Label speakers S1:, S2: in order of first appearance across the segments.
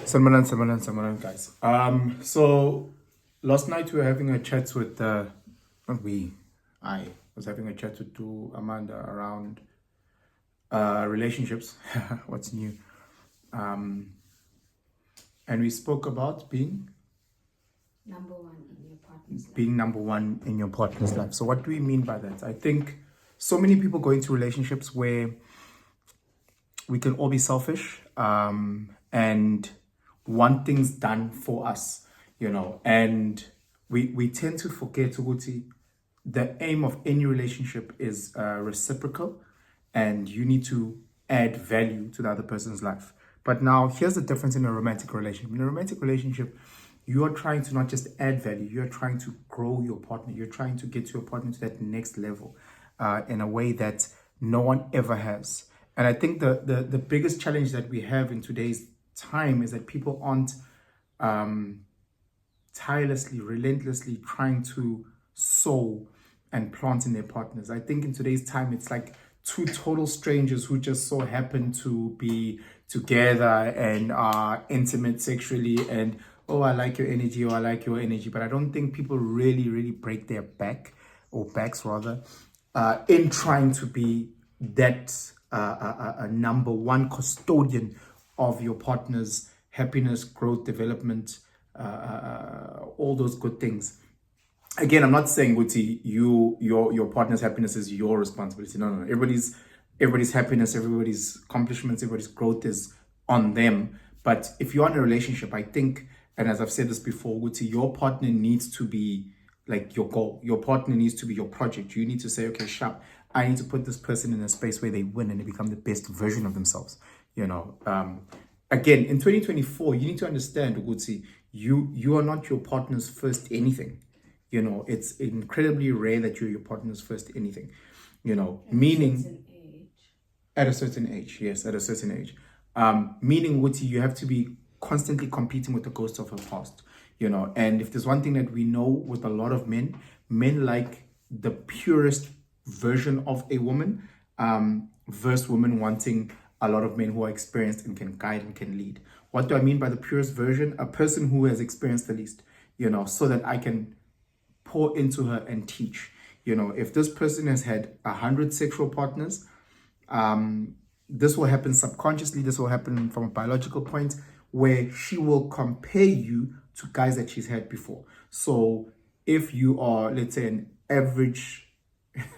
S1: Samaran, guys. So last night we were having a chat with not we, I was having a chat with Amanda around relationships. What's new? And we spoke about
S2: Number one in your partner's life.
S1: being number one in your partner's life. So what do we mean by that? I think so many people go into relationships where we can all be selfish and want things done for us, and we tend to forget ukuthi the aim of any relationship is reciprocal, and you need to add value to the other person's life. But now here's the difference in a romantic relationship. In a romantic relationship, you are trying to not just add value, you're trying to grow your partner. You're trying to get your partner to that next level in a way that no one ever has. And I think the biggest challenge that we have in today's time is that people aren't tirelessly, relentlessly trying to sow and plant in their partners. I think in today's time, it's like two total strangers who just so happen to be together and are intimate sexually, and oh, I like your energy, or I like your energy. But I don't think people really break their back, or backs rather, in trying to be that a number one custodian of your partner's happiness, growth, development, all those good things. Again, I'm not saying Guti, your partner's happiness is your responsibility. No. Everybody's happiness, everybody's accomplishments, everybody's growth is on them. But if you're in a relationship, I think, and as I've said this before, Guti, your partner needs to be like your goal. Your partner needs to be your project. You need to say, okay, sharp, I need to put this person in a space where they win and they become the best version of themselves. Again, in 2024, you need to understand, Guti, you are not your partner's first anything. It's incredibly rare that you're your partner's first anything, meaning at a certain age. Yes, at a certain age. Meaning, Woody, you have to be constantly competing with the ghosts of her past, and if there's one thing that we know with a lot of men like the purest version of a woman, versus women wanting a lot of men who are experienced and can guide and can lead. What do I mean by the purest version? A person who has experienced the least, so that I can pour into her and teach. If this person has had 100 sexual partners, this will happen subconsciously. This will happen from a biological point where she will compare you to guys that she's had before. So if you are, let's say, an average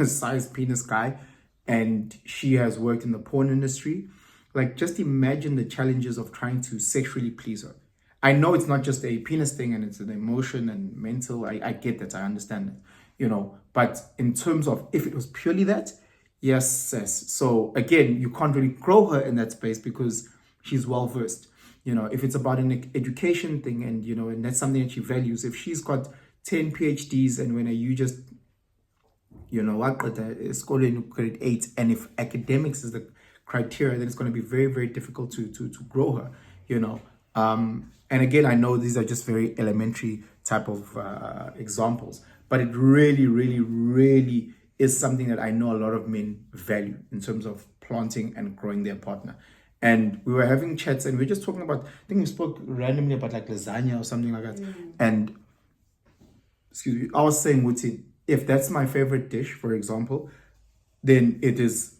S1: size penis guy and she has worked in the porn industry, like just imagine the challenges of trying to sexually please her. I know it's not just a penis thing and it's an emotion and mental. I get that. I understand that, but in terms of if it was purely that, yes. So again, you can't really grow her in that space because she's well versed. If it's about an education thing and that's something that she values, if she's got 10 PhDs and when you just, schooling grade 8, and if academics is the criteria, then it's going to be very, very difficult to grow her, and again, I know these are just very elementary type of examples, but it really is something that I know a lot of men value in terms of planting and growing their partner. And we were having chats and we were just talking about, I think we spoke randomly about like lasagna or something like that. And excuse me, I was saying, Wuti, if that's my favorite dish, for example, then it is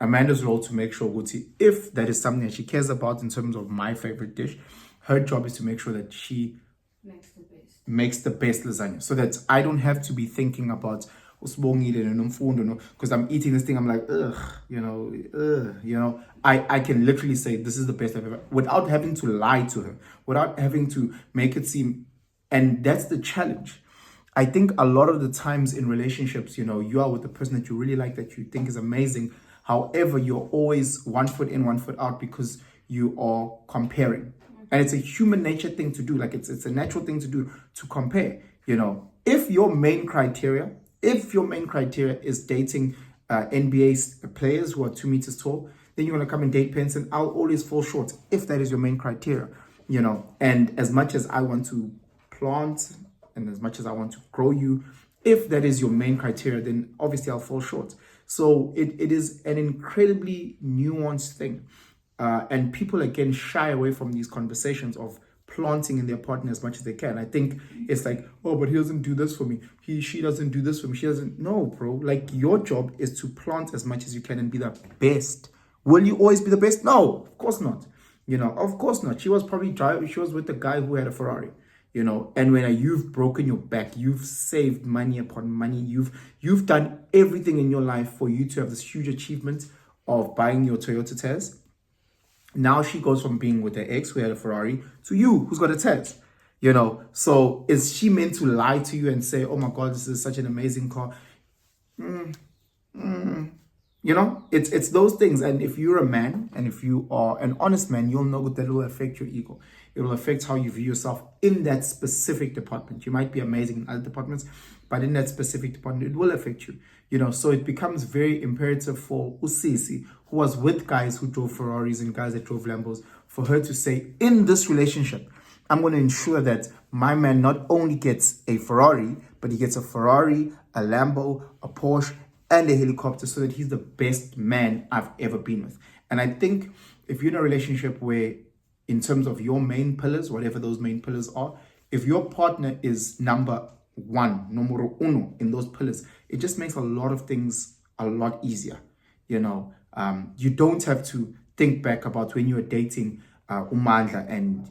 S1: Amanda's role to make sure, Wuti, if that is something that she cares about in terms of my favorite dish, her job is to make sure that she makes the best lasagna, so that I don't have to be thinking about because I'm eating this thing, I'm like, I can literally say this is the best I've ever, without having to lie to her, without having to make it seem, and that's the challenge. I think a lot of the times in relationships, you are with the person that you really like, that you think is amazing. However, you're always 1 foot in, 1 foot out because you are comparing. And it's a human nature thing to do. Like it's a natural thing to do, to compare. If your main criteria is dating NBA players who are 2 meters tall, then you're gonna come and date Pence, and I'll always fall short if that is your main criteria. And as much as I want to plant and as much as I want to grow you, if that is your main criteria, then obviously I'll fall short. So it is an incredibly nuanced thing. And people again shy away from these conversations of planting in their partner as much as they can. I think it's like, oh, but he doesn't do this for me. She doesn't do this for me. She doesn't. No, bro. Like, your job is to plant as much as you can and be the best. Will you always be the best? No, of course not. Of course not. She was probably driving. She was with the guy who had a Ferrari. And when you've broken your back, you've saved money upon money. You've done everything in your life for you to have this huge achievement of buying your Toyota Tez. Now she goes from being with her ex who had a Ferrari to you who's got a Tez. So is she meant to lie to you and say, oh my God, this is such an amazing car? It's those things. And if you're a man and if you are an honest man, you'll know that it will affect your ego. It will affect how you view yourself in that specific department. You might be amazing in other departments, but in that specific department, it will affect you. So it becomes very imperative for Usisi, who was with guys who drove Ferraris and guys that drove Lambos, for her to say, in this relationship, I'm going to ensure that my man not only gets a Ferrari, but he gets a Ferrari, a Lambo, a Porsche, and a helicopter, so that he's the best man I've ever been with. And I think if you're in a relationship where, in terms of your main pillars, whatever those main pillars are, if your partner is number numero uno in those pillars, it just makes a lot of things a lot easier. You don't have to think back about when you were dating Umandla and,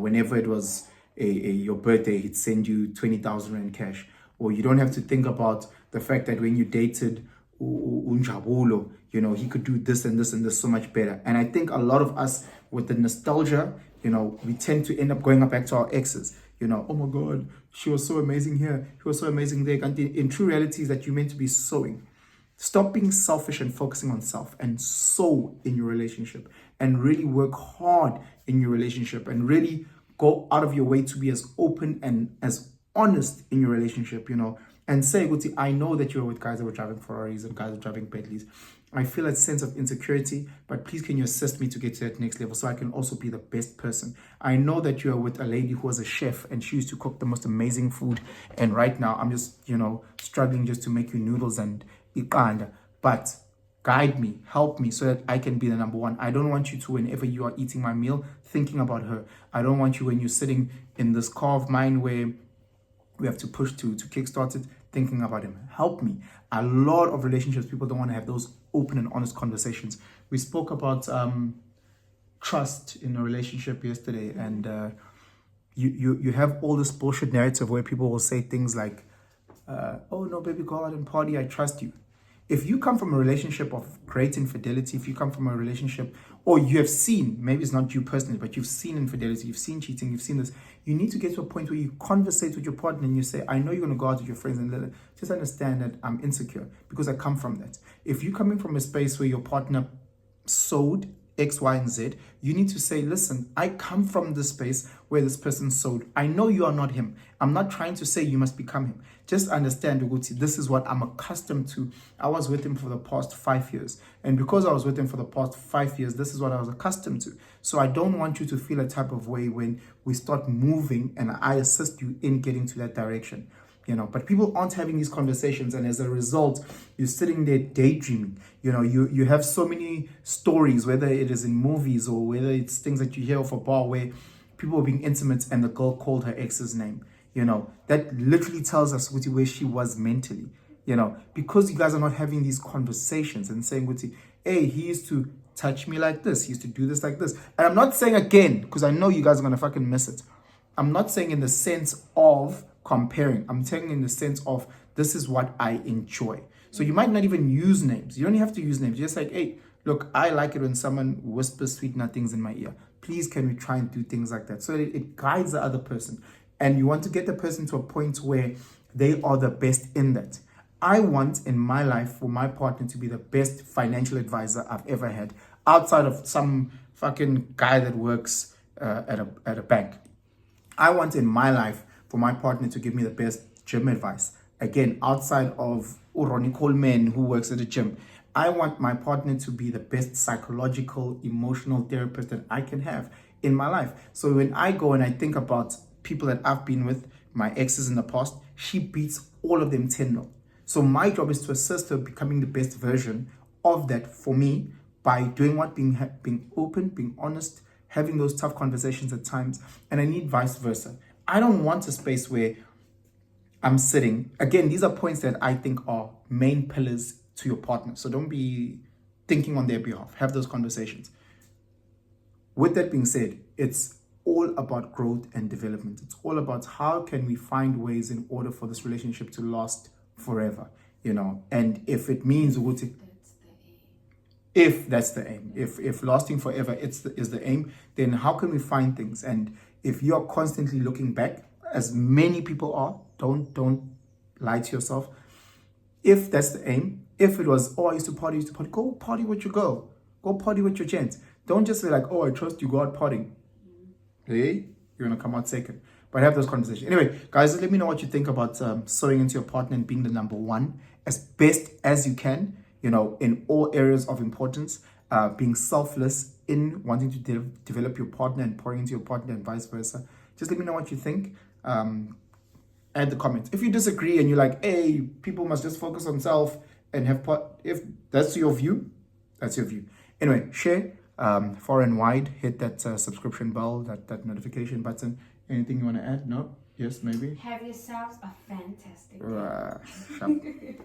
S1: whenever it was your birthday, he'd send you 20,000 Rand cash. Or you don't have to think about the fact that when you dated Unjabulo, he could do this and this and this so much better. And I think a lot of us, with the nostalgia, we tend to end up going back to our exes. Oh my God, she was so amazing here, he was so amazing there. And in true reality is that you're meant to be sowing. Stop being selfish and focusing on self, and sow in your relationship, and really work hard in your relationship, and really go out of your way to be as open and as honest in your relationship, and say, Guti, I know that you're with guys that were driving Ferraris and guys that were driving Bentleys. I feel a sense of insecurity, but please can you assist me to get to that next level so I can also be the best person. I know that you are with a lady who was a chef and she used to cook the most amazing food. And right now I'm just, struggling just to make you noodles and iqanda. But guide me, help me so that I can be the number one. I don't want you to, whenever you are eating my meal, thinking about her. I don't want you when you're sitting in this car of mine where we have to push to kickstart it, thinking about him. Help me. A lot of relationships, people don't want to have those open and honest conversations. We spoke about trust in a relationship yesterday, and you have all this bullshit narrative where people will say things like, oh no, baby, go out and party, I trust you. If you come from a relationship of great infidelity, if you come from a relationship, or you have seen, maybe it's not you personally, but you've seen infidelity, you've seen cheating, you've seen this, you need to get to a point where you conversate with your partner and you say, I know you're going to go out with your friends and just understand that I'm insecure because I come from that. If you're coming from a space where your partner sowed X, Y, and Z, you need to say, listen, I come from this space where this person sowed. I know you are not him. I'm not trying to say you must become him. Just understand, Uguti, this is what I'm accustomed to. I was with him for the past 5 years. And because I was with him for the past 5 years, this is what I was accustomed to. So I don't want you to feel a type of way when we start moving and I assist you in getting to that direction. But people aren't having these conversations, and as a result, you're sitting there daydreaming. You have so many stories, whether it is in movies or whether it's things that you hear off a bar where people are being intimate and the girl called her ex's name. That literally tells us where she was mentally. Because you guys are not having these conversations and saying, hey, he used to touch me like this, he used to do this like this. And I'm not saying again, because I know you guys are gonna fucking miss it. I'm not saying in the sense of comparing. I'm saying in the sense of this is what I enjoy. So you might not even use names. You don't have to use names. You're just like, hey, look, I like it when someone whispers sweet nothings in my ear. Please, can we try and do things like that? So it guides the other person. And you want to get the person to a point where they are the best in that. I want in my life for my partner to be the best financial advisor I've ever had, outside of some fucking guy that works at a bank. I want in my life for my partner to give me the best gym advice. Again, outside of Ronnie Coleman who works at a gym. I want my partner to be the best psychological, emotional therapist that I can have in my life. So when I go and I think about people that I've been with, my exes in the past, she beats all of them 10-0. So my job is to assist her becoming the best version of that for me by doing what? Being open, being honest, having those tough conversations at times. And I need vice versa. I don't want a space where I'm sitting. Again, these are points that I think are main pillars to your partner. So don't be thinking on their behalf. Have those conversations. With that being said, it's all about growth and development. It's all about how can we find ways in order for this relationship to last forever, and if it means if that's the aim, if lasting forever is the aim, then how can we find things? And if you're constantly looking back, as many people are, don't lie to yourself. If that's the aim, if it was, I used to party, go party with your girl, go party with your gents. Don't just say like, I trust you, go out partying. Hey, you're gonna come out second. But have those conversations. Anyway, guys, let me know what you think about sewing into your partner and being the number one as best as you can, in all areas of importance, being selfless in wanting to develop your partner and pouring into your partner and vice versa. Just let me know what you think. Add the comments. If you disagree and you're like, hey, people must just focus on self and if that's your view, that's your view. Anyway, share far and wide, hit that subscription bell, that notification button. Anything you want to add? No? Yes, maybe?
S2: Have yourselves a fantastic day.